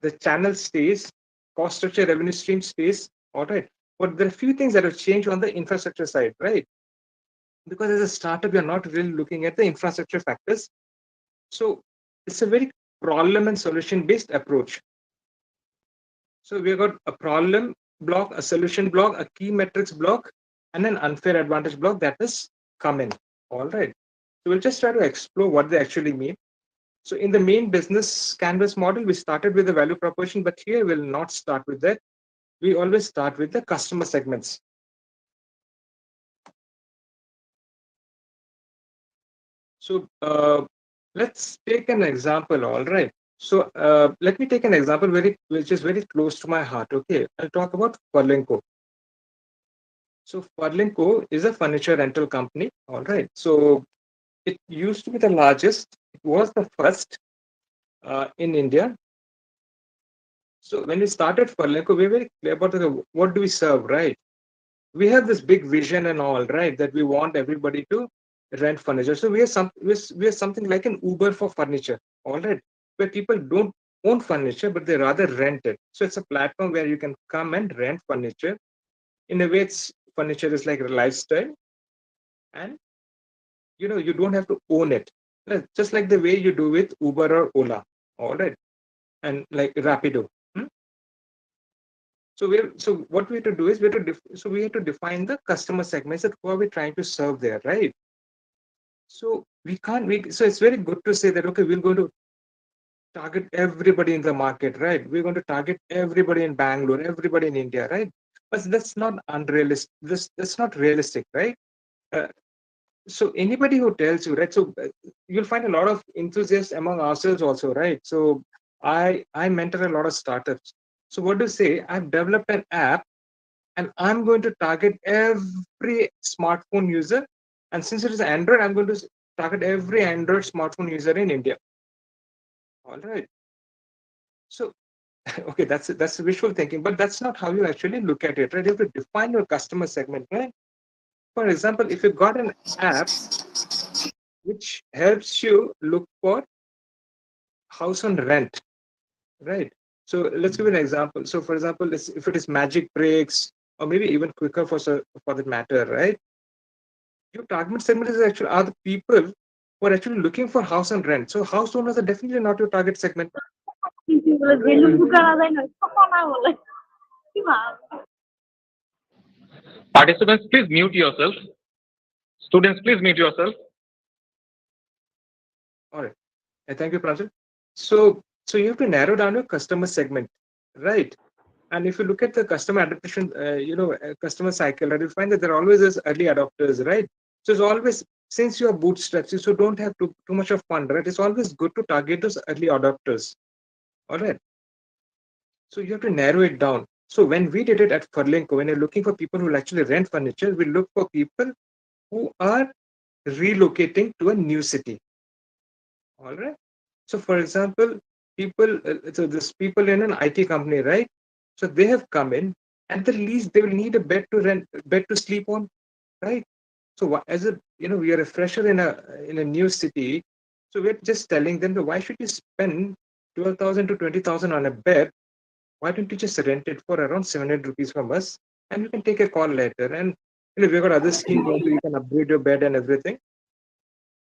the channel stays, cost structure, revenue stream stays, all right. But there are a few things that have changed on the infrastructure side, right? Because as a startup, you're not really looking at the infrastructure factors. So it's a very problem and solution based approach. So we've got a problem block, a solution block, a key metrics block, and an unfair advantage block that is common. All right. So we'll just try to explore what they actually mean. So in the main business canvas model, we started with the value proposition, but here we'll not start with that. We always start with the customer segments. So let's take an example. All right. So let me take an example which is very close to my heart. Okay, I'll talk about Furlenco. So Furlenco is a furniture rental company. All right. So it used to be the largest. It was the first in India. So when we started Furlenco, we were very clear about what do we serve, right? We have this big vision and all, right? That we want everybody to rent furniture. So we are something like an Uber for furniture, all right? Where people don't own furniture, but they rather rent it. So it's a platform where you can come and rent furniture. In a way, it's furniture is like a lifestyle, and you don't have to own it. Just like the way you do with Uber or Ola, all right, and like Rapido. Hmm? So what we have to do is we have to define the customer segments that who are we trying to serve there, right? So so it's very good to say that okay, we're going to target everybody in the market, right? We're going to target everybody in Bangalore, everybody in India, right? But that's not unrealistic. That's not realistic, right? Uh, so anybody who tells you, right? So you'll find a lot of enthusiasts among ourselves also, right? So I mentor a lot of startups. So what do you say? I've developed an app and I'm going to target every smartphone user. And since it is Android, I'm going to target every Android smartphone user in India. All right. So, okay, that's visual thinking, but that's not how you actually look at it, right? You have to define your customer segment, right? For example, if you've got an app which helps you look for house on rent, right? So let's give an example. So, for example, if it is Magic Breaks, or maybe even quicker for that matter, right? Your target segment is actually are the people who are actually looking for house and rent. So house owners are definitely not your target segment. Participants, please mute yourself. Students, please mute yourself. All right. Thank you, Pranjal. So you have to narrow down your customer segment, right? And if you look at the customer adaptation, customer cycle, right, you find that there are always these early adopters, right? So it's always since you are bootstraps, you so don't have too much of fun, right? It's always good to target those early adopters. All right. So you have to narrow it down. So when we did it at Furlenco, when you're looking for people who will actually rent furniture, we look for people who are relocating to a new city. All right. So for example, so this people in an IT company, right? So they have come in, at the least they will need a bed to sleep on, right? So as a we are a fresher in a new city, so we're just telling them that why should you spend 12,000 to 20,000 on a bed? Why don't you just rent it for around 700 rupees from us, and you can take a call later. And we've got other schemes also. You can upgrade your bed and everything.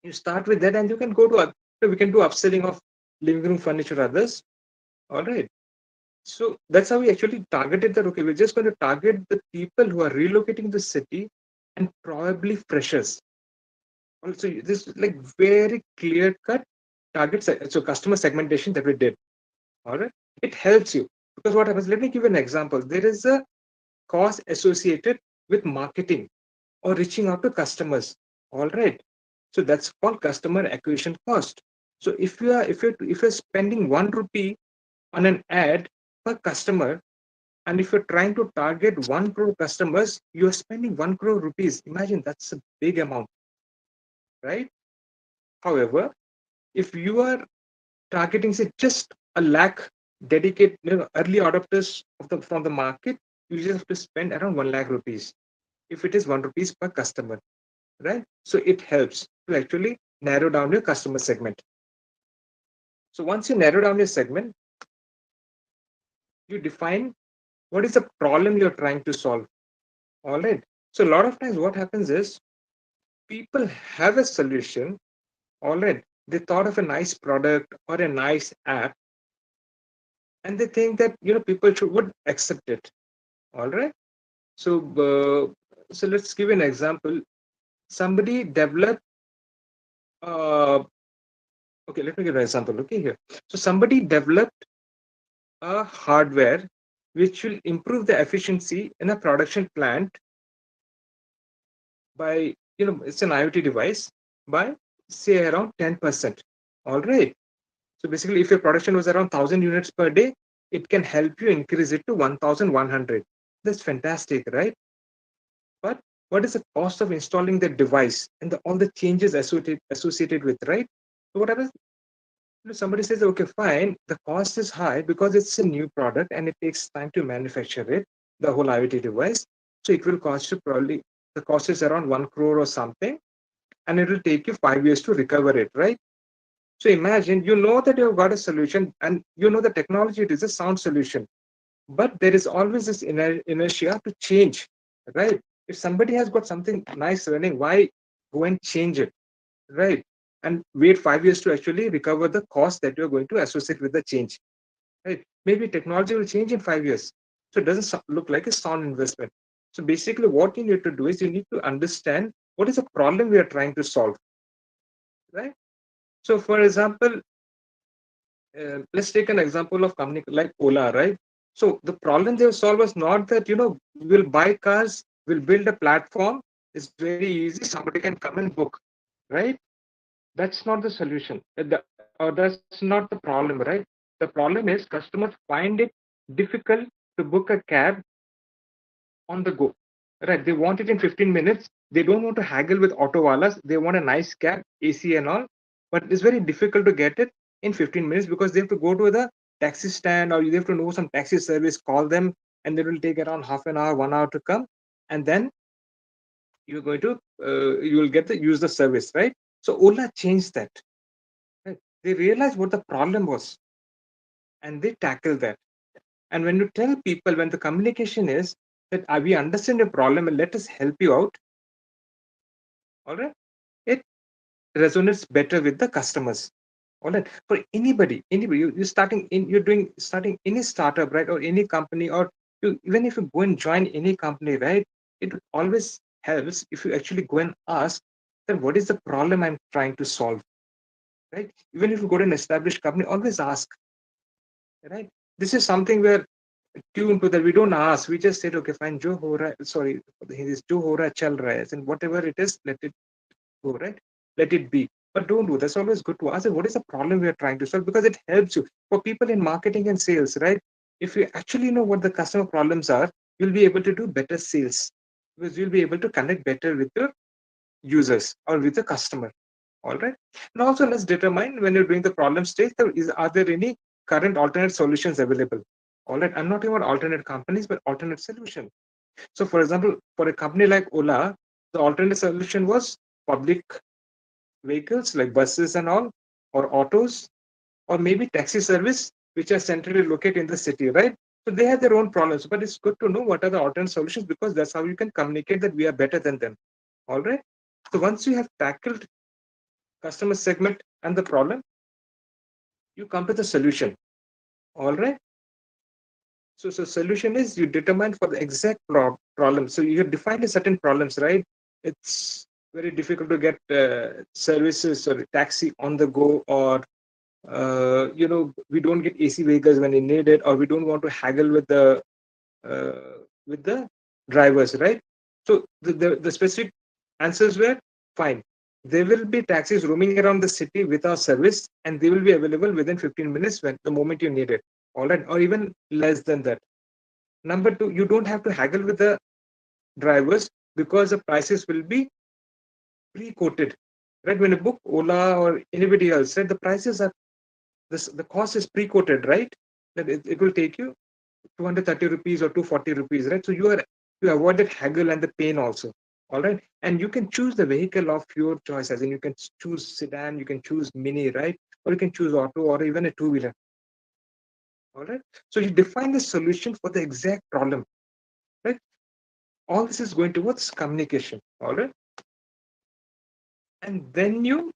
You start with that, and you can go to we can do upselling of living room furniture others. All right. So that's how we actually targeted that. Okay, we're just going to target the people who are relocating the city and probably freshers. Also, this is like very clear cut so customer segmentation that we did. All right. It helps you because what happens, let me give you an example. There is a cost associated with marketing or reaching out to customers. All right. So that's called customer acquisition cost. So if you're spending 1 rupee on an ad per customer, and if you're trying to target 1 crore customers, you're spending 1 crore rupees. Imagine that's a big amount, right? However, if you are targeting say just a lakh dedicated early adopters from the market, you just have to spend around 1 lakh rupees if it is 1 rupees per customer, right? So it helps to actually narrow down your customer segment. So once you narrow down your segment, You define what is the problem you're trying to solve. All right. So a lot of times what happens is people have a solution. All right. They thought of a nice product or a nice app, and they think that people should would accept it. All right. So so let's give an example. Somebody developed okay, let me give an example. Okay, here. So somebody developed a hardware which will improve the efficiency in a production plant by, it's an IoT device by say around 10%. All right. So basically, if your production was around 1,000 units per day, it can help you increase it to 1,100. That's fantastic, right? But what is the cost of installing the device and all the changes associated with, right? So what happens? Somebody says, okay, fine, the cost is high because it's a new product and it takes time to manufacture it, the whole IoT device. So it will cost you probably, the cost is around 1 crore or something, and it will take you 5 years to recover it, right? So imagine, that you've got a solution and the technology, it is a sound solution, but there is always this inertia to change, right? If somebody has got something nice running, why go and change it, right? And wait 5 years to actually recover the cost that you're going to associate with the change, right? Maybe technology will change in 5 years. So it doesn't look like a sound investment. So basically, what you need to do is you need to understand what is the problem we are trying to solve, right? So, for example, let's take an example of company like Ola, right? So the problem they solve was not that we'll buy cars, we'll build a platform. It's very easy. Somebody can come and book, right? That's not the solution, or that's not the problem, right? The problem is customers find it difficult to book a cab on the go, right? They want it in 15 minutes. They don't want to haggle with auto walas. They want a nice cab, AC and all, but it's very difficult to get it in 15 minutes because they have to go to the taxi stand or you have to know some taxi service, call them, and it will take around half an hour, 1 hour to come, and then you're going to you will get the use the service, right? So Ola changed that. Right? They realized what the problem was and they tackled that. And when you tell people, when the communication is that we understand your problem and let us help you out, all right, it resonates better with the customers. All right, for anybody, you're starting any startup, right, or any company, or even if you go and join any company, right, it always helps if you actually go and ask that what is the problem I'm trying to solve, right? Even if you go to an established company, always ask, right? This is something where tuned to that. We don't ask. We just said, okay, fine, jo ho raha, sorry, this jo ho raha, chal raha hai, and whatever it is, let it go, right? Let it be. But don't do. That's always good to ask. What is the problem we are trying to solve? Because it helps you. For people in marketing and sales, right? If you actually know what the customer problems are, you'll be able to do better sales because you'll be able to connect better with your users or with the customer. All right. And also, let's determine when you're doing the problem stage, are there any current alternate solutions available? All right. I'm not talking about alternate companies, but alternate solution. So, for example, for a company like Ola, the alternate solution was public vehicles like buses and all, or autos, or maybe taxi service, which are centrally located in the city, right? So they have their own problems, but it's good to know what are the alternate solutions because that's how you can communicate that we are better than them. All right. So once you have tackled customer segment and the problem, you come to the solution. All right. So solution is you determine for the exact problem. So you have defined a certain problems, right? It's very difficult to get services or taxi on the go, or we don't get AC vehicles when we need it, or we don't want to haggle with the drivers, right? So the specific answers were fine. There will be taxis roaming around the city with our service, and they will be available within 15 minutes when the moment you need it. All right, or even less than that. Number two, you don't have to haggle with the drivers because the prices will be pre-quoted. Right? When you book Ola or anybody else, right, the prices are the cost is pre-quoted, right? That it will take you 230 rupees or 240 rupees, right? So you avoid that haggle and the pain also. All right. And you can choose the vehicle of your choice, as in you can choose sedan, you can choose mini, right? Or you can choose auto or even a two-wheeler. All right. So you define the solution for the exact problem, right? All this is going towards communication. All right. And then you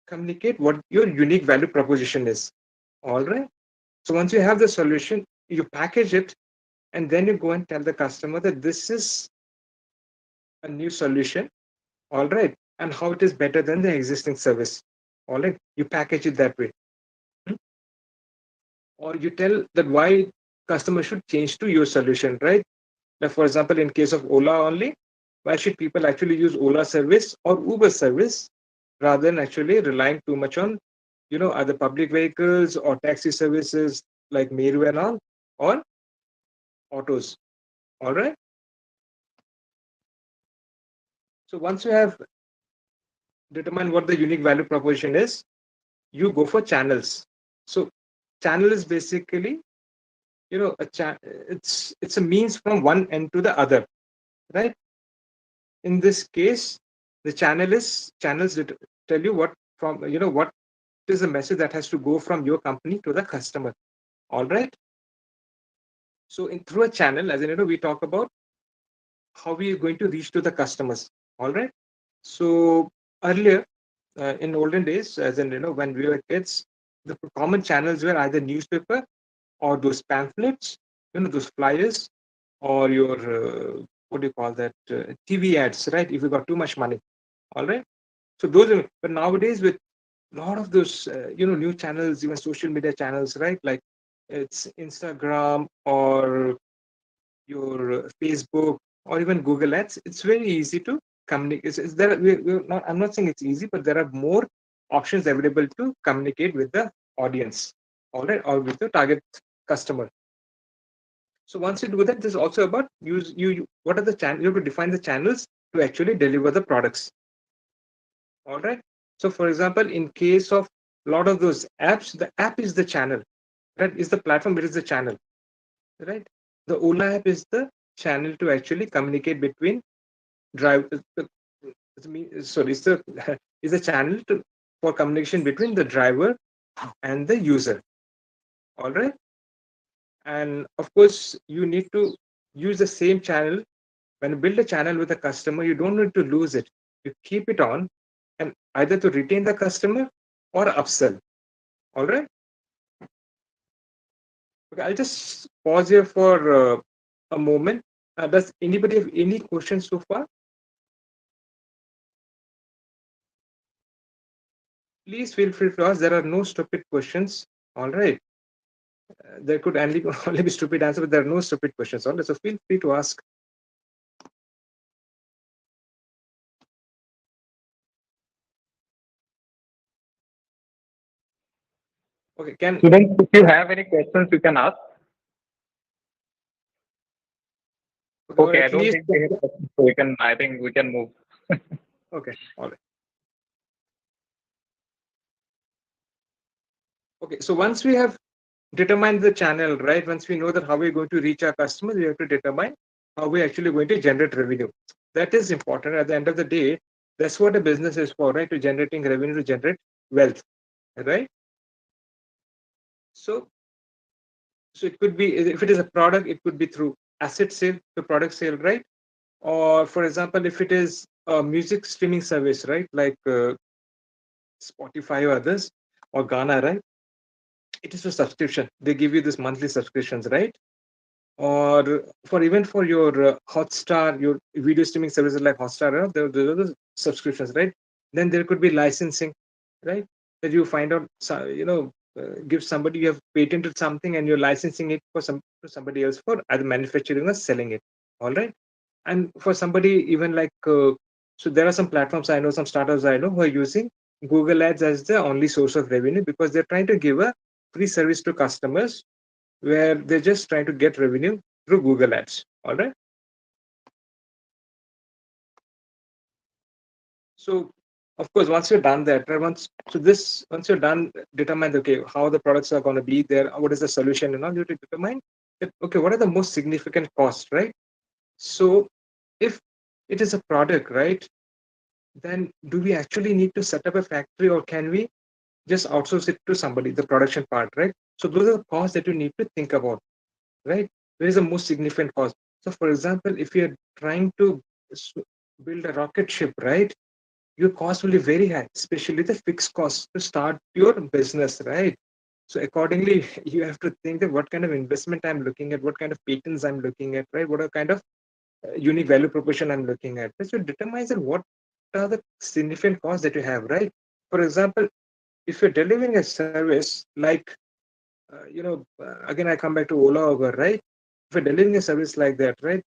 communicate what your unique value proposition is. All right. So once you have the solution, you package it, and then you go and tell the customer that this is a new solution. All right. And how it is better than the existing service. All right. You package it that way. Hmm? Or you tell that why customer should change to your solution, right? Like for example, in case of Ola only, why should people actually use Ola service or Uber service rather than actually relying too much on, other public vehicles or taxi services like Meru and all, or autos. All right. So once you have determined what the unique value proposition is, you go for channels. So channel is basically, it's a means from one end to the other, right? In this case, the channels that tell you what from what is the message that has to go from your company to the customer. All right. So in through a channel, as in we talk about how we are going to reach to the customers. All right. So earlier, in olden days, as in when we were kids, the common channels were either newspaper or those pamphlets, those flyers, or your what do you call that, TV ads, right? If you got too much money. All right. So those are, but nowadays with a lot of those, new channels, even social media channels, right? Like it's Instagram or your Facebook or even Google Ads. It's very easy to communicate. It's there. We're not. I'm not saying it's easy, but there are more options available to communicate with the audience, all right, or with the target customer. So once you do that, this is also about what are the channels. You have to define the channels to actually deliver the products. All right. So for example, in case of a lot of those apps, the app is the channel, right? Is the platform, it is the channel, right? The Ola app is the channel to actually communicate between drive. Sorry, it's the is the channel for communication between the driver and the user. All right. And of course, you need to use the same channel. When you build a channel with a customer, you don't need to lose it. You keep it on, and either to retain the customer or upsell. All right. Okay, I'll just pause here for a moment. Does anybody have any questions so far? Please feel free to ask. There are no stupid questions. All right. There could only, only be stupid answers, but there are no stupid questions. All right. So feel free to ask. Okay. Students, if you have any questions, you can ask. Okay, or Okay, I at don't least think we have questions, so we can. I think we can move. okay. All right. Okay. So once we have determined the channel, right? Once we know that how we're going to reach our customers, we have to determine how we're actually going to generate revenue. That is important. At the end of the day, that's what a business is for, right? To generating revenue, to generate wealth, right? So, so it could be, if it is a product, it could be through asset sale to product sale, right? Or for example, if it is a music streaming service, right? Like Spotify or others, or Ghana, right? It is a subscription. They give you this monthly subscriptions, right? Or for even for your Hotstar, your video streaming services like Hotstar, there are the subscriptions, right? Then there could be licensing, right? That you find out, give somebody, you have patented something and you're licensing it for somebody else for either manufacturing or selling it. All right. And for somebody even like, so there are some platforms I know, some startups I know who are using Google Ads as the only source of revenue because they're trying to give a free service to customers where they're just trying to get revenue through Google Ads. All right. So, of course, once you're done that, right, once you're done, determine okay how the products are going to be there, what is the solution, and all. You have to determine that okay, what are the most significant costs, right? So, if it is a product, right, then do we actually need to set up a factory, or can we just outsource it to somebody, the production part, right? So those are the costs that you need to think about, right? Where is the most significant cost? So, for example, if you're trying to s- build a rocket ship, right? Your cost will be very high, especially the fixed cost to start your business, right? So accordingly, you have to think that what kind of investment I'm looking at, what kind of patents I'm looking at, right? What are kind of unique value proposition I'm looking at. So it determines that what are the significant costs that you have, right? For example, if you're delivering a service like, again, I come back to Ola Uber, right? If you're delivering a service like that, right?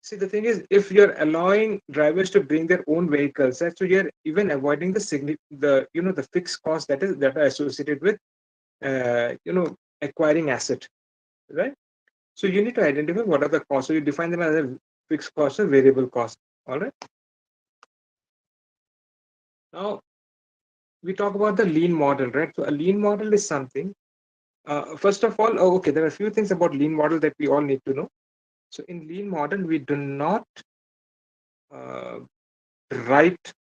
See, the thing is, if you're allowing drivers to bring their own vehicles, right, so you're even avoiding the fixed costs that are associated with acquiring asset, right? So you need to identify what are the costs. So you define them as a fixed cost or variable cost. All right. Now we talk about the lean model, right? So a lean model is something. First of all, okay, there are a few things about lean model that we all need to know. So in lean model, we do not uh, write.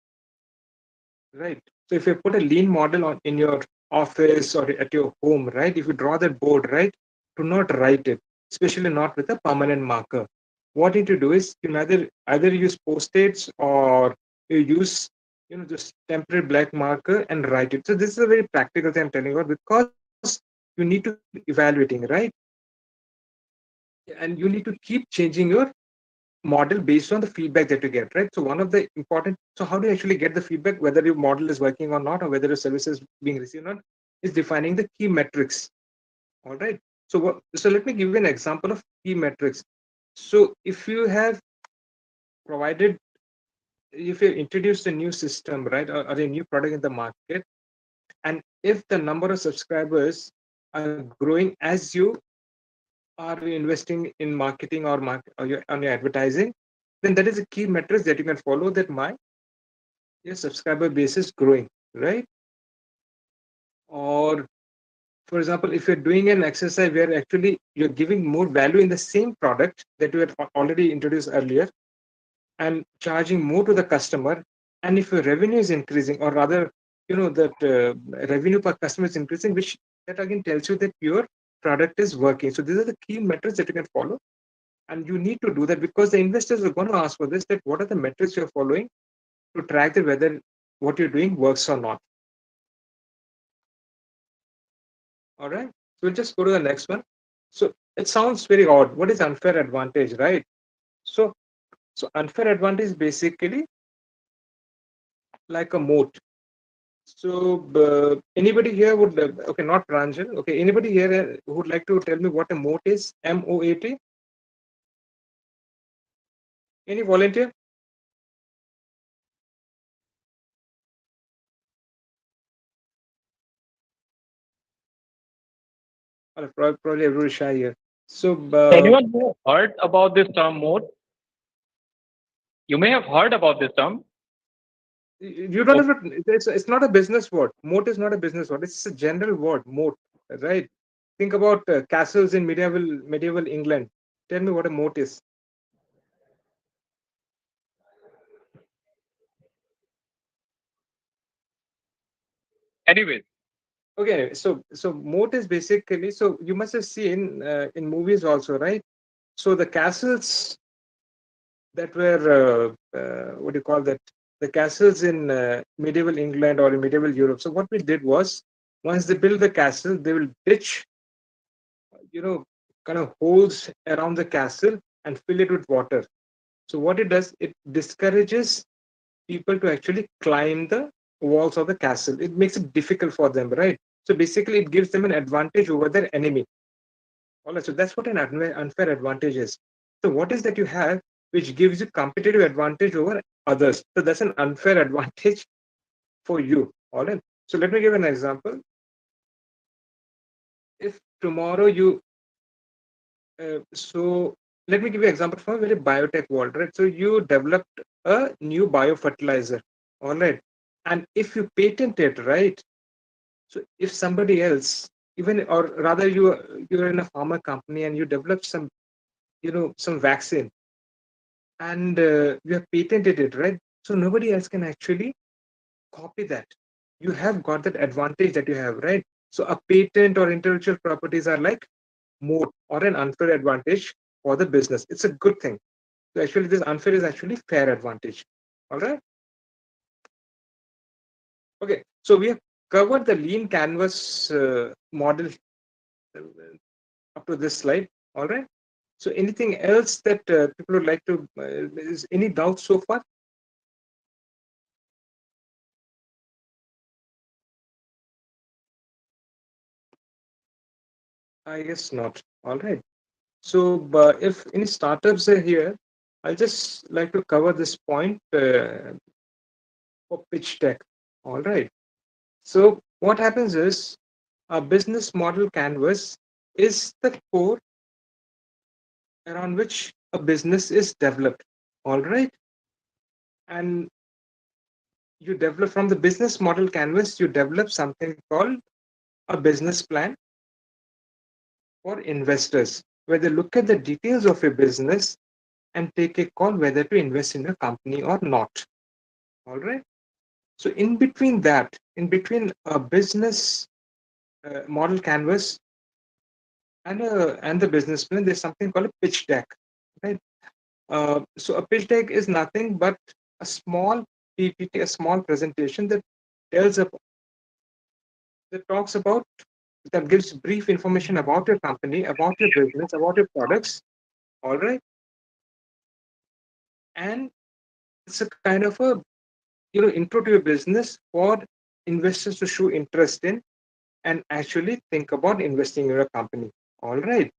Right. So if you put a lean model on in your office or at your home, right? If you draw that board, right, do not write it, especially not with a permanent marker. What you need to do is you either use post-its or you use just temporary black marker and write it. So this is a very practical thing I'm telling you about because you need to keep evaluating, right? And you need to keep changing your model based on the feedback that you get, right? So one of the important, so how do you actually get the feedback, whether your model is working or not, or whether your service is being received or not, is defining the key metrics. All right. So let me give you an example of key metrics. So if you have provided, if you introduced a new system, right, or a new product in the market, and if the number of subscribers are growing as you are investing in marketing on your advertising, then that is a key metrics that you can follow that your subscriber base is growing, right? Or for example, if you're doing an exercise where actually you're giving more value in the same product that you had already introduced earlier and charging more to the customer, and if your revenue is increasing, or rather, that revenue per customer is increasing, which that again tells you that your product is working. So these are the key metrics that you can follow, and you need to do that because the investors are going to ask for this, that what are the metrics you're following to track that whether what you're doing works or not. All right. So we'll just go to the next one. So it sounds very odd. What is unfair advantage, right? So unfair advantage is basically like a moat. So anybody here would okay, not Pranjal. Okay, anybody here who would like to tell me what a moat is? MOAT. Any volunteer? Probably everybody shy here. So Anyone who heard about this term mode? You may have heard about this term. you don't have to, it's not a business word. Moat is not a business word. It's a general word. Moat, right? Think about castles in medieval England. Tell me what a moat is. Anyways, Okay, so moat is basically, so you must have seen in movies also, right? So the castles that were what do you call that? The castles in medieval England or in medieval Europe. So what we did was, once they build the castle, they will ditch, you know, kind of holes around the castle and fill it with water. So what it does, it discourages people to actually climb the walls of the castle. It makes it difficult for them, right? So basically, it gives them an advantage over their enemy. All right, so that's what an unfair advantage is. So what is that you have which gives you competitive advantage over others? So that's an unfair advantage for you. All right. So let me give an example. If tomorrow so let me give you an example from a very biotech world, right? So you developed a new biofertilizer, all right, and if you patent it, right? So if somebody else, even or rather you're in a pharma company and you develop some vaccine and you have patented it, right? So nobody else can actually copy that. You have got that advantage that you have, right? So a patent or intellectual properties are like moat or an unfair advantage for the business. It's a good thing. So actually, this unfair is actually fair advantage. All right. Okay. So we have covered the lean canvas model uh, up to this slide. All right. So anything else that people would like to? Is any doubts so far? I guess not. All right. So if any startups are here, I'll just like to cover this point for pitch deck. All right. So what happens is a business model canvas is the core around which a business is developed. All right. And you develop from the business model canvas, you develop something called a business plan for investors, where they look at the details of your business and take a call whether to invest in your company or not. All right. So in between that, in between a business model canvas and the business plan, there's something called a pitch deck, right? So a pitch deck is nothing but a small PPT, a small presentation that tells up that talks about that gives brief information about your company, about your business, about your products. All right, and it's a kind of a intro to your business for investors to show interest in and actually think about investing in your company. All right.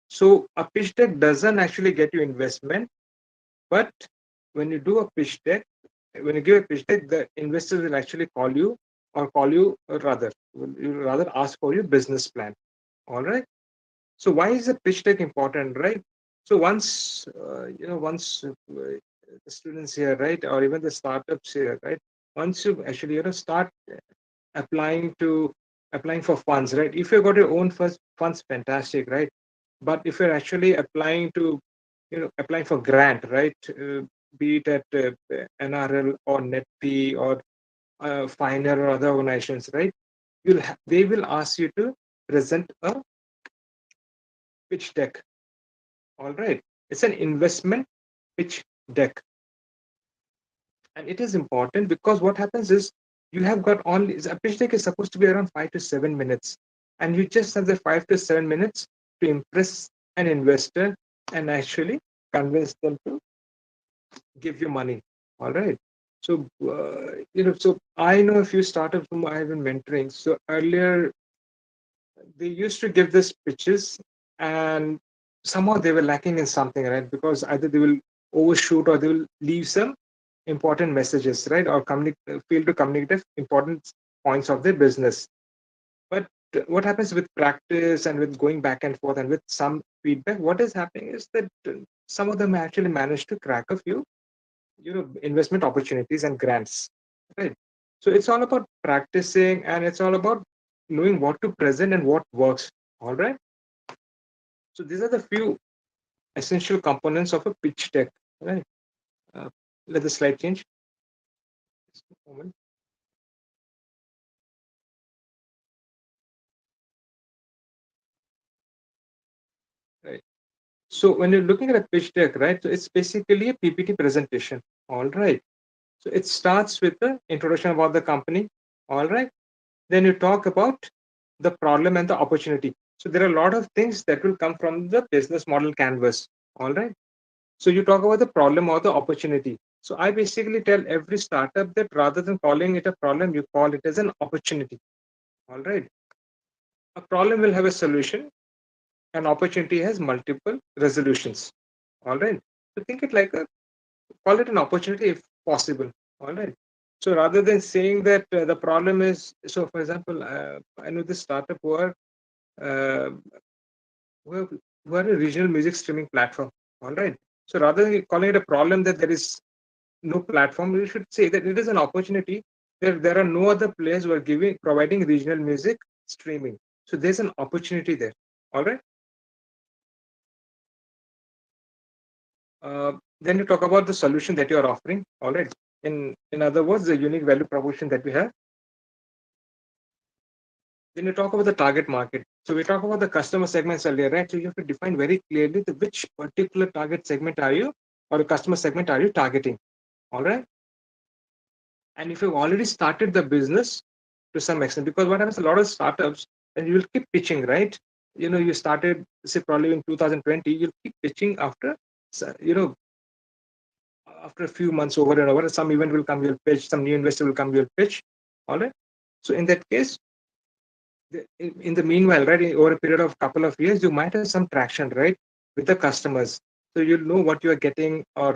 So a pitch deck doesn't actually get you investment, but when you do a pitch deck, when you give a pitch deck, the investors will actually call you or call you you rather ask for your business plan. All right. So why is the pitch deck important, right? So once the students here, right, or even the startups here, right, once you actually start applying to applying for funds, right? If you've got your own first funds, fantastic, right? But if you're actually applying to applying for grant, right, be it at NRL or NetP or Finer or other organizations, right, they will ask you to present a pitch deck. All right, it's an investment pitch deck, and it is important because what happens is you have got only a pitch deck is supposed to be around 5 to 7 minutes, and you just have the 5 to 7 minutes to impress an investor and actually convince them to give you money. All right. So so I know a few startups whom I have been mentoring. So earlier they used to give this pitches, and somehow they were lacking in something, right? Because either they will overshoot or they will leave some important messages, right? Or fail to communicate important points of their business. But what happens with practice and with going back and forth and with some feedback, what is happening is that some of them actually manage to crack a few investment opportunities and grants, right? So it's all about practicing, and it's all about knowing what to present and what works. All right. So these are the few essential components of a pitch deck, right? uh, Let the slide change. Just a moment. Right. So when you're looking at a pitch deck, right, so it's basically a PPT presentation. All right. So it starts with the introduction about the company. All right. Then you talk about the problem and the opportunity. So there are a lot of things that will come from the business model canvas. All right. So you talk about the problem or the opportunity. So I basically tell every startup that rather than calling it a problem, you call it as an opportunity. All right. A problem will have a solution, an opportunity has multiple resolutions. All right. So think it like a call it an opportunity if possible. All right. So rather than saying that the problem is, so for example, I know this startup uh, who are a regional music streaming platform. All right. So rather than calling it a problem that there is no platform, we should say that it is an opportunity. There are no other players who are providing regional music streaming. So there's an opportunity there. All right. Then you talk about the solution that you are offering. All right. In other words, the unique value proposition that we have. Then you talk about the target market. So we talk about the customer segments earlier, right? So you have to define very clearly the which particular target segment are you or a customer segment are you targeting. All right. And if you've already started the business to some extent, because what happens a lot of startups and you will keep pitching, right? You started say probably in 2020, you'll keep pitching after after a few months over and over, some event will come, you'll pitch, some new investor will come, you'll pitch. All right. So in that case, in the meanwhile, right, over a period of couple of years, you might have some traction, right, with the customers. So you'll know what you are getting, or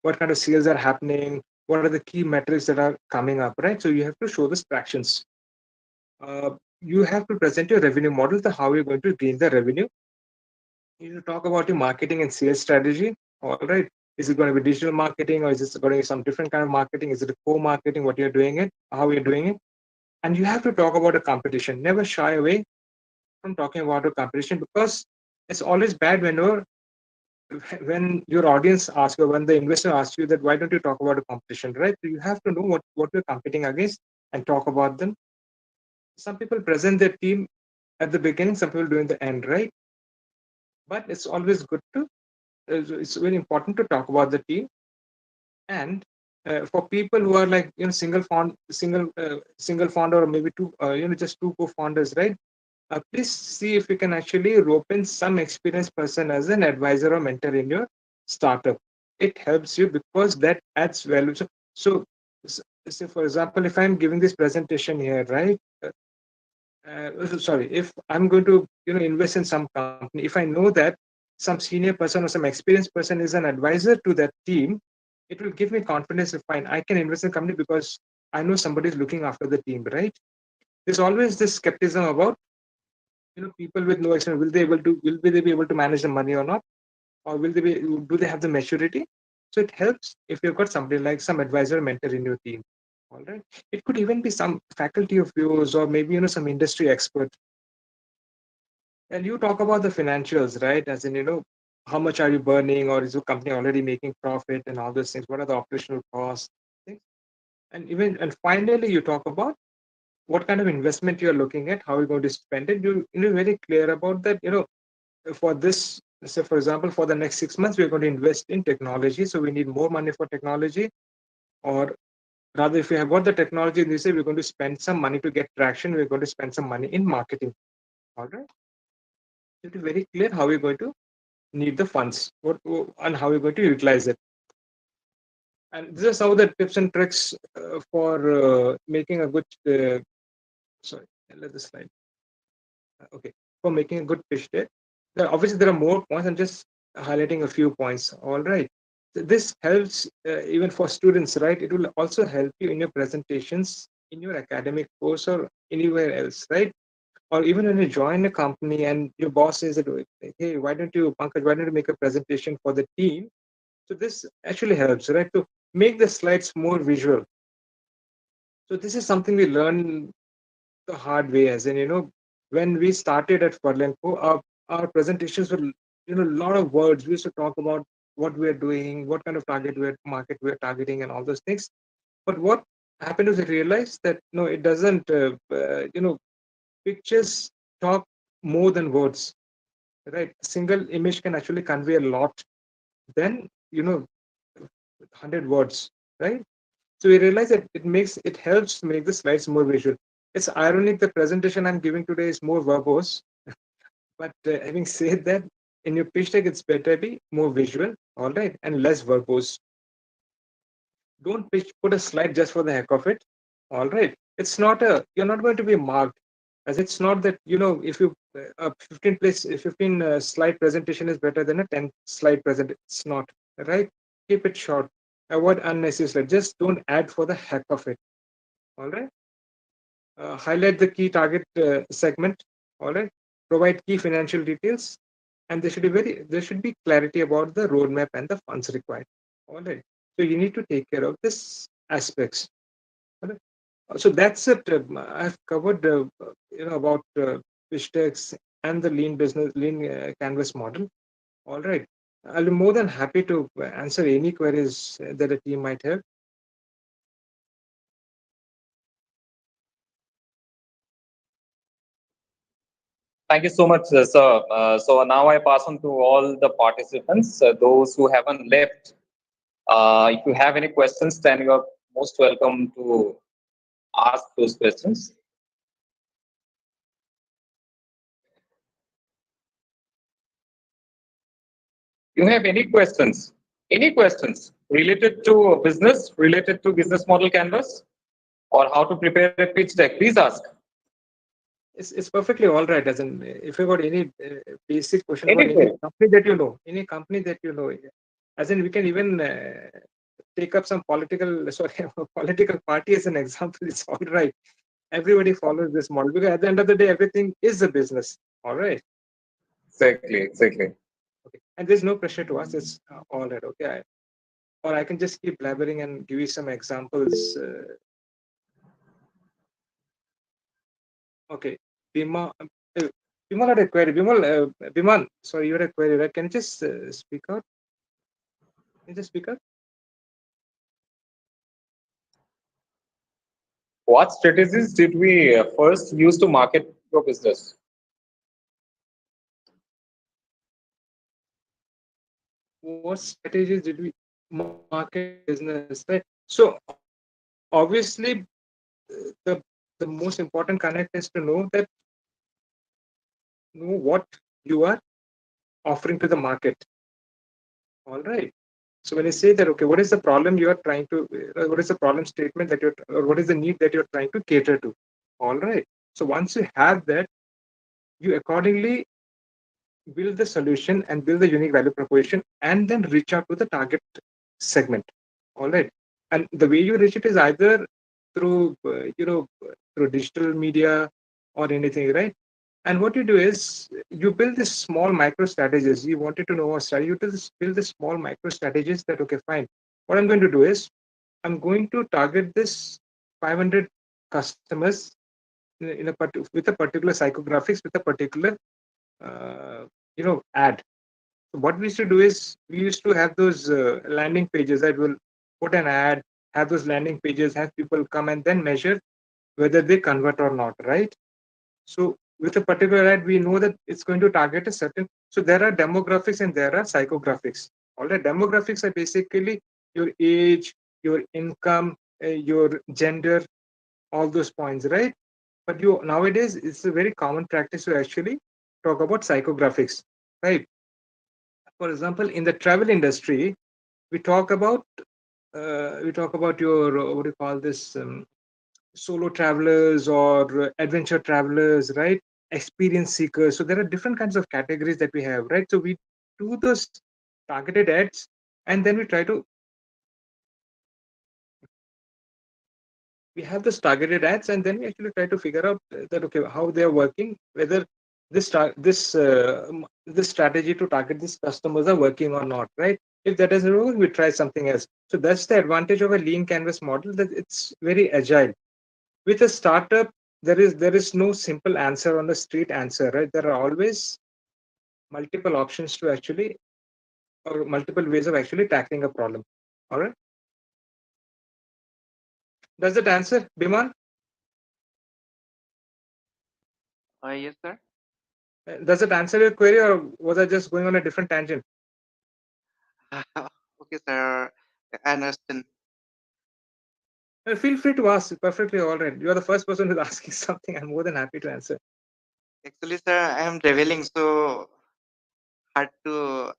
what kind of sales are happening, what are the key metrics that are coming up, right? So you have to show the tractions. You have to present your revenue model, the how you're going to gain the revenue. You need to talk about your marketing and sales strategy. All right. Is it going to be digital marketing, or is it going to be some different kind of marketing? Is it a co-marketing? What you're doing it, how you're doing it, and you have to talk about a competition. Never shy away from talking about a competition, because it's always bad when your audience asks you, when the investor asks you that why don't you talk about a competition, right? So you have to know what you're competing against and talk about them. Some people present their team at the beginning, some people do in the end, right? But it's always good to it's very important to talk about the team. And for people who are like single founder, or maybe two just two co-founders, right? Please see if you can actually rope in some experienced person as an advisor or mentor in your startup. It helps you because that adds value. So for example, if I'm giving this presentation here, right? Sorry, if I'm going to invest in some company, if I know that some senior person or some experienced person is an advisor to that team, it will give me confidence to find I can invest in a company because I know somebody is looking after the team, right? There's always this skepticism about people with no experience. Will they be able to manage the money or not, or do they have the maturity? So it helps if you've got somebody like some advisor mentor in your team. All right. It could even be some faculty of yours, or maybe some industry expert. And you talk about the financials, right? As in, how much are you burning, or is your company already making profit, and all those things? What are the operational costs? Things? And finally, you talk about what kind of investment you're looking at, how you're going to spend it. You're very clear about that. For this, say for example, for the next 6 months, we're going to invest in technology. So we need more money for technology, or rather, if we have got the technology, they say we're going to spend some money to get traction. We're going to spend some money in marketing. All right. It is very clear how we're going to need the funds, and how we're going to utilize it. And this is how the tips and tricks for making a good. Sorry, let this slide. Okay, for making a good pitch deck. Obviously, there are more points. I'm just highlighting a few points. All right. This helps even for students, right? It will also help you in your presentations, in your academic course, or anywhere else, right? Or even when you join a company and your boss says that, hey, why don't you, Pankaj, why don't you make a presentation for the team? So this actually helps, right? To make the slides more visual. So this is something we learn the hard way, as in, when we started at Furlenco, our presentations were, a lot of words. We used to talk about what we're doing, what kind of market we're targeting, and all those things. But what happened is I realized that no, it doesn't. Pictures talk more than words, right? A single image can actually convey a lot than 100 words, right? So we realize that it helps to make the slides more visual. It's ironic the presentation I'm giving today is more verbose, but having said that, in your pitch deck, it's better be more visual, all right, and less verbose. Don't put a slide just for the heck of it, all right. It's not you're not going to be marked, as it's not that if you a 15 slide presentation is better than a 10 slide present. It's not, right. Keep it short. Avoid unnecessary slide. Just don't add for the heck of it. All right. Highlight the key target segment. All right. Provide key financial details, and there should be clarity about the roadmap and the funds required. All right. So you need to take care of this aspects. All right. So that's it. I've covered about pitch decks and the lean canvas model. All right. I'll be more than happy to answer any queries that a team might have. Thank you so much, sir. So now I pass on to all the participants, those who haven't left. If you have any questions, then you are most welcome to ask those questions. You have any questions? Any questions related to business, related to business model canvas, or how to prepare a pitch deck? Please ask. It's perfectly all right. As in, if you got any basic question about Any any query. company that you know, any company that you know, as in we can even take up some political, sorry, political party as an example. It's all right. Everybody follows this model because at the end of the day, everything is a business. All right. Exactly, exactly. Okay. And there's no pressure to us. It's all right. Okay. Or I can just keep blabbering and give you some examples. Okay. Bima, Bimal had a query. Biman, sorry, you had a query, right? Can you just speak out? Can you just speak up? What strategies did we first use to market your business? What strategies did we market business, right? So obviously, the the most important connect is to know that know what you are offering to the market. All right. So when you say that, okay, what is the problem you are trying to, what is the problem statement that you're, or what is the need that you're trying to cater to? All right. So once you have that, you accordingly build the solution and build the unique value proposition and then reach out to the target segment. All right. And the way you reach it is either through, through digital media or anything, right? And what you do is you build this small micro strategies. You wanted to know a strategy, you build this small micro strategies that, okay, fine. What I'm going to do is I'm going to target this 500 customers in with a particular psychographics, with a particular, ad. So what we used to do is we used to have those landing pages that will put an ad, have those landing pages, have people come and then measure whether they convert or not, right? So with a particular ad, we know that it's going to target a certain. So there are demographics and there are psychographics. All the demographics are basically your age, your income, your gender, all those points, right? But you nowadays it's a very common practice to actually talk about psychographics, right? For example, in the travel industry, we talk about your what do you call this solo travelers or adventure travelers, right? Experience seekers. So there are different kinds of categories that we have, right? So we do those targeted ads, and then we have those targeted ads, and then we actually try to figure out that, okay, how they are working, whether this strategy to target these customers are working or not, right? If that doesn't work, we try something else. So that's the advantage of a lean canvas model, that it's very agile. With a startup, there is no simple answer on the street answer, right? There are always multiple options to actually, or multiple ways of actually tackling a problem. All right. Does that answer, Biman? Yes, sir. Does it answer your query, or was I just going on a different tangent? Okay, sir. I understand. Feel free to ask. Perfectly all right. You are the first person who's asking something. I'm more than happy to answer. Actually, sir, I am traveling, so hard to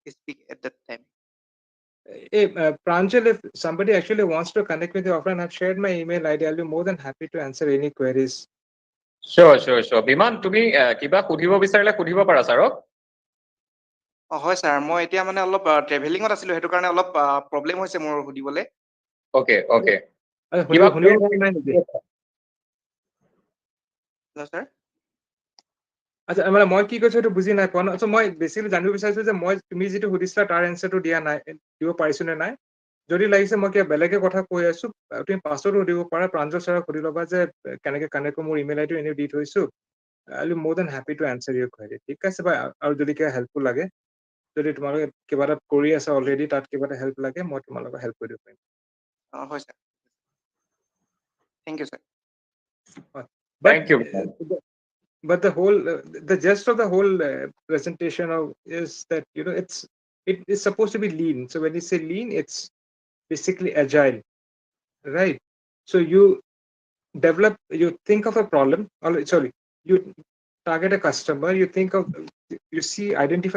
speak at that time. Hey, Pranjal, if somebody actually wants to connect with you offline, I've shared my email ID. I'll be more than happy to answer any queries. Sure, sure, sure. বিমান তুমি কিবা সুধিব বিচাৰিলে সুধিব পাৰা ছাৰক। হয় sir, মই এতিয়া মানে অলপ ট্ৰেভেলিঙত আছিলোঁ, সেইটো কাৰণে অলপ প্ৰব্লেম হৈছে মোৰ সুধিবলৈ। ওকে ওকে শুনিব পৰা নাই নেকি? ছাৰ আচ্ছা, মানে মই কি কৈছো সেইটো বুজি নাই পোৱা ন। মই বেছিকৈ জানিব বিচাৰিছো যে মই তুমি যিটো সুধিছিলা তাৰ এনচাৰটো দিব পাৰিছো নে নাই। যদি লাগিছে মই কিবা বেলেগে কথা কৈ আছো, তুমি পাছতো সুধিব পাৰা। প্ৰাঞ্জল ছাৰক সুধি ল'বা যে কেনেকে কানেক্ট মোৰ ইমেইল আইডিটো এনেও দি থৈছো। আই উইল মোৰ দেন হেপী টু এনচাৰ ইউৰ কুৱেৰি। ঠিক আছে বা আৰু যদি কিবা হেল্পফুল লাগে, যদি তোমালোকে কিবা এটা কৰি আছা অলৰেডি, তাত কিবা এটা হেল্প লাগে, মই তোমালোকক হেল্প কৰি দিব পাৰিম। হয় sir, thank you sir. But Thank you. but the gist of the whole presentation is that it is supposed to be lean. So when you say lean, it's basically agile, right? So you think of a problem, or sorry, you target a customer, identify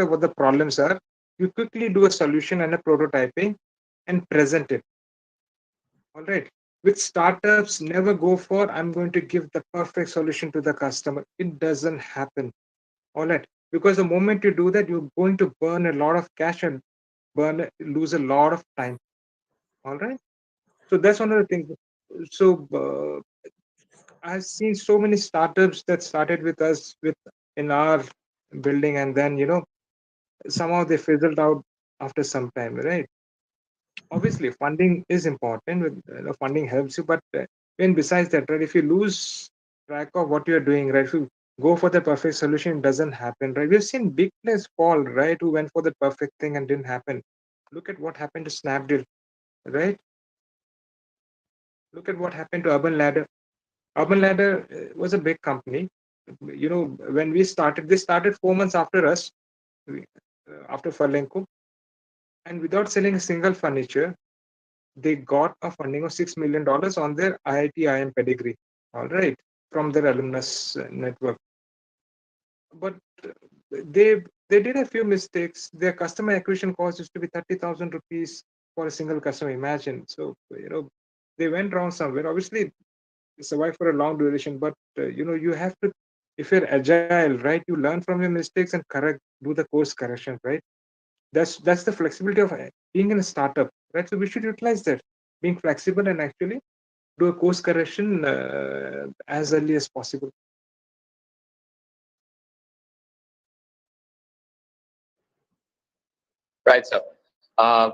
what the problems are, you quickly do a solution and a prototyping and present it. All right. With startups, never go for I'm going to give the perfect solution to the customer. It doesn't happen. All right. Because the moment you do that, you're going to burn a lot of cash and lose a lot of time. All right. So that's one of the things. So I've seen so many startups that started with us with in our building, and then somehow they fizzled out after some time, right? Obviously funding is important. Funding helps you, but when besides that, right, if you lose track of what you're doing, right, if you go for the perfect solution, it doesn't happen, right? We've seen big players fall, right, who went for the perfect thing and didn't happen. Look at what happened to Snapdeal, right? Look at what happened to Urban Ladder was a big company. When we started, they started 4 months after us, after Furlenco, and without selling a single furniture, they got a funding of $6 million on their IIT-IM pedigree. All right, from their alumnus network. But they did a few mistakes. Their customer acquisition cost used to be 30,000 rupees for a single customer. Imagine. So they went wrong somewhere. Obviously, they survived for a long duration, but you have to. If you're agile, right, you learn from your mistakes and do the course correction, right? That's the flexibility of being in a startup, right? So we should utilize that, being flexible and actually do a course correction as early as possible. Right, sir. Yeah,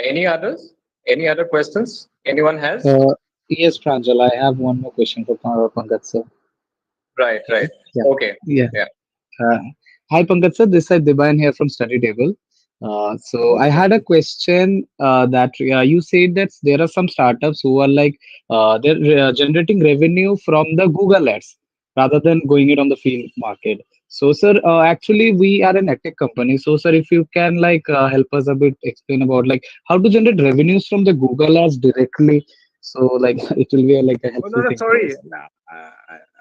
any others? Any other questions? Anyone has? Uh, yes, Pranjal, I have one more question for Pankaj sir. Right, Okay. right. Yeah. Okay. Yeah. Yeah. Uh, Hi, Pankaj sir. This is Diban here from Study Table. So Yes, I sir. had a question that you said that there are some startups who are like they're generating revenue from the Google Ads rather than going it on the field market. So, sir, actually, we are an tech company. So, sir, if you can like help us a bit explain about like how to generate revenues from the Google Ads directly. So, like it will be like a Oh, no, helpful no, thing for sorry. us. No,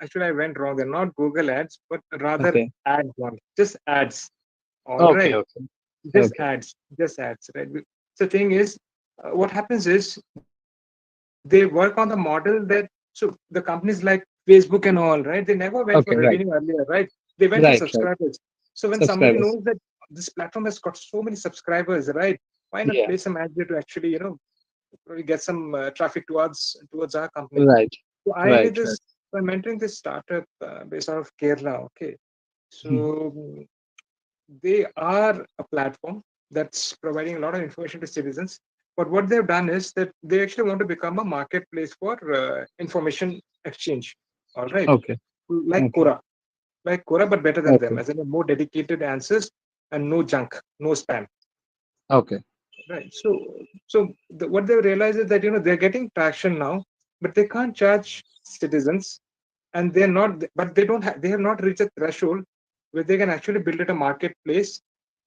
actually, I went wrong. They're not Google ads, but rather Okay. ads one. Just ads. All Okay. right. Okay. Just Okay. ads. Just ads. Right. So the thing is, what happens is they work on the model that so the companies like Facebook and all, right? They never went for revenue Okay. earlier, Right. right? They went for Right. subscribers. Right. So when somebody knows Subscribers. that this platform has got so many subscribers, right? Why not Yeah. place some ad there to actually, probably get some traffic towards our company? Right. So I did Right. Right. this by mentoring this startup based out of Kerala. Okay, so Hmm. they are a platform that's providing a lot of information to citizens. But what they've done is that they actually want to become a marketplace for information exchange. All right, Okay. like Okay. Quora, but better than them, Okay. as in more dedicated answers and no junk, no spam. Okay. Right. So what they realize is that they're getting traction now, but they can't charge citizens, and they're not. But they have not reached a threshold where they can actually build it a marketplace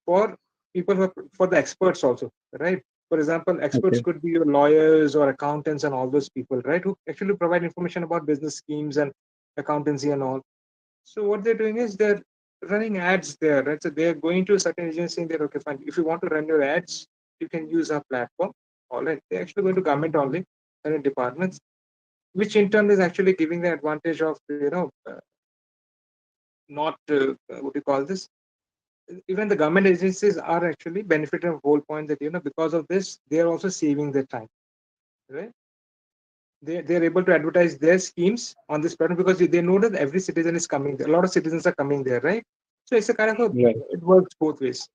for people for the experts also, right? For example, experts Okay. could be your lawyers or accountants and all those people, right? Who actually provide information about business schemes and accountancy and all. So what they're doing is they're running ads there, right? So they're going to a certain agency saying that, okay, fine, if you want to run your ads, you can use our platform. All right. They're actually going to government only, certain departments, which in turn is actually giving the advantage of, not, what do you call this? Even the government agencies are actually benefiting of the whole point that, because of this, they're also saving their time, right? They're able to advertise their schemes on this platform because they know that every citizen is coming there. A lot of citizens are coming there, right? So it's a kind of Right. it works both ways.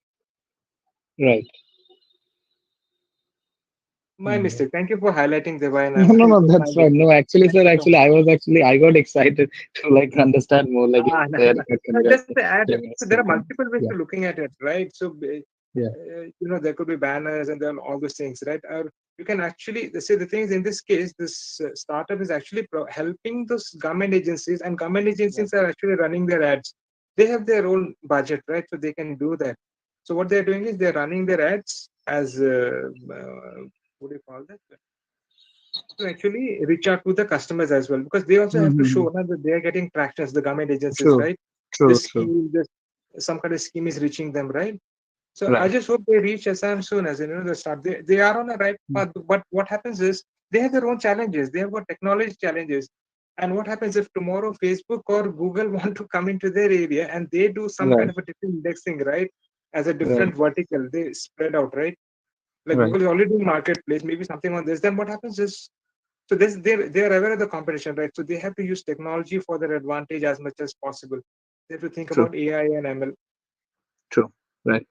Right. My Mm. mistake. Thank you for highlighting, Deva, and No, I'm no, it no, was my that's fine. No, mistake. actually, Thank sir, you so actually, much. I got excited to like understand more, like if No, there no. can No, be like just the ad. revenue So there stream are from. multiple ways Yeah. to looking at it, right? So Yeah. there could be banners and then all those things, right? you can actually say the thing is, in this case, this startup is actually helping those government agencies, and government agencies are actually running their ads. They have their own budget, right? So they can do that. So what they're doing is they're running their ads as what do you call that? To actually reach out to the customers as well, because they also have to show that they are getting traction as the government agencies, True, right? true, The true. scheme, some kind of scheme is reaching them, right? So I Right. just hope they reach Assam soon, as you know, the start. They are on the right path, but what happens is they have their own challenges. They have got technology challenges. And what happens if tomorrow Facebook or Google want to come into their area and they do some kind Right. of a different indexing, right? As a Right. different vertical, they spread out, right? Like Right. Google is already doing marketplace, maybe something on this. Then what happens is, so this they're aware of the competition, right? So they have to use technology for their advantage as much as possible. They have to think True. about AI and ML. True. Right.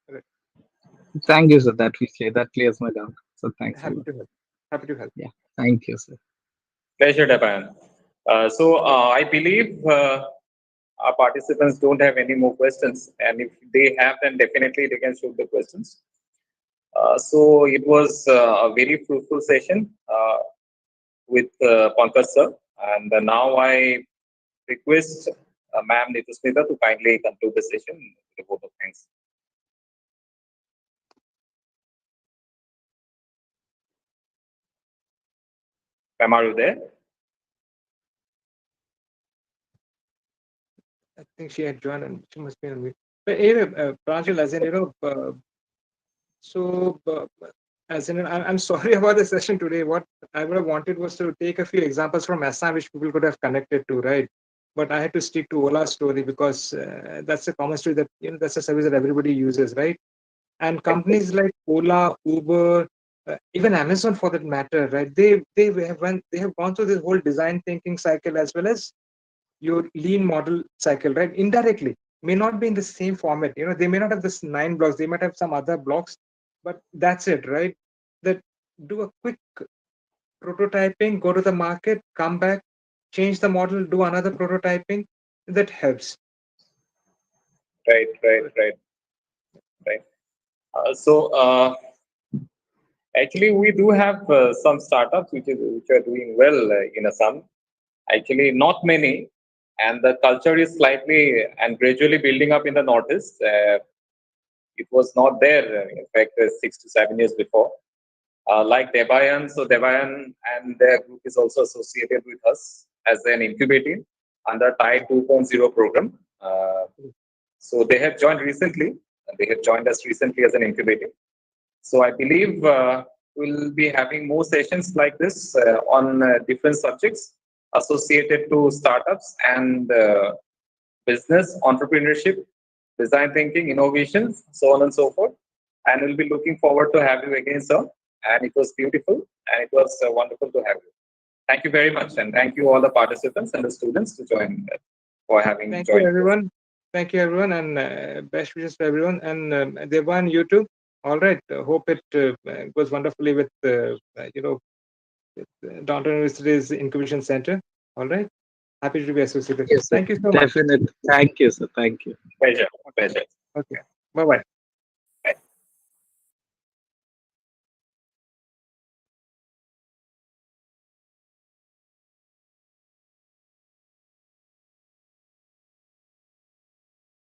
Right. Thank you, sir. That clears my doubt. So thanks a Happy lot. to help. Happy to help. Yeah. Thank you, sir. Pleasure, Devan. I believe our participants don't have any more questions, and if they have, then definitely they can shoot the questions. So it was a very fruitful session with Pankaj sir, and now I request Ma'am Nitusmita to kindly conclude the session with a vote of thanks. Ma'am, are you there? I think she had joined and she must be on mute. But anyway, Pranjal, as in, so as in, I'm sorry about the session today. What I would have wanted was to take a few examples from Assam, which people could have connected to, right? But I had to stick to Ola's story because that's a common story that, that's a service that everybody uses, right? And companies like Ola, Uber, even Amazon for that matter, right? They have gone through this whole design thinking cycle as well as your lean model cycle, right? Indirectly, may not be in the same format. They may not have this 9 blocks. They might have some other blocks, but that's it, right? That do a quick prototyping, go to the market, come back, change the model, do another prototyping. That helps. Right. Actually, we do have some startups which are doing well in Assam. Actually, not many, and the culture is slightly and gradually building up in the Northeast. It was not there, in fact, 6 to 7 years before. Like Debayan, so Debayan and their group is also associated with us as an incubating under TIE 2.0 program. So they have joined recently. They have joined us recently as an incubating. So I believe we'll be having more sessions like this on different subjects associated to startups and business, entrepreneurship, design thinking, innovations, so on and so forth. And we'll be looking forward to have you again, sir. And it was beautiful and it was wonderful to have you. Thank you very much. And thank you all the participants and the students to join for having Thank joined. you, everyone. Thank you, everyone, and best wishes to everyone. And Devan, you too. All right. Hope it goes wonderfully with Downtown University's Incubation Center. All right. Happy to be associated. Yes, sir. Thank you so much. Definitely. Thank you, sir. Thank you. Pleasure. Pleasure. Okay. Bye bye.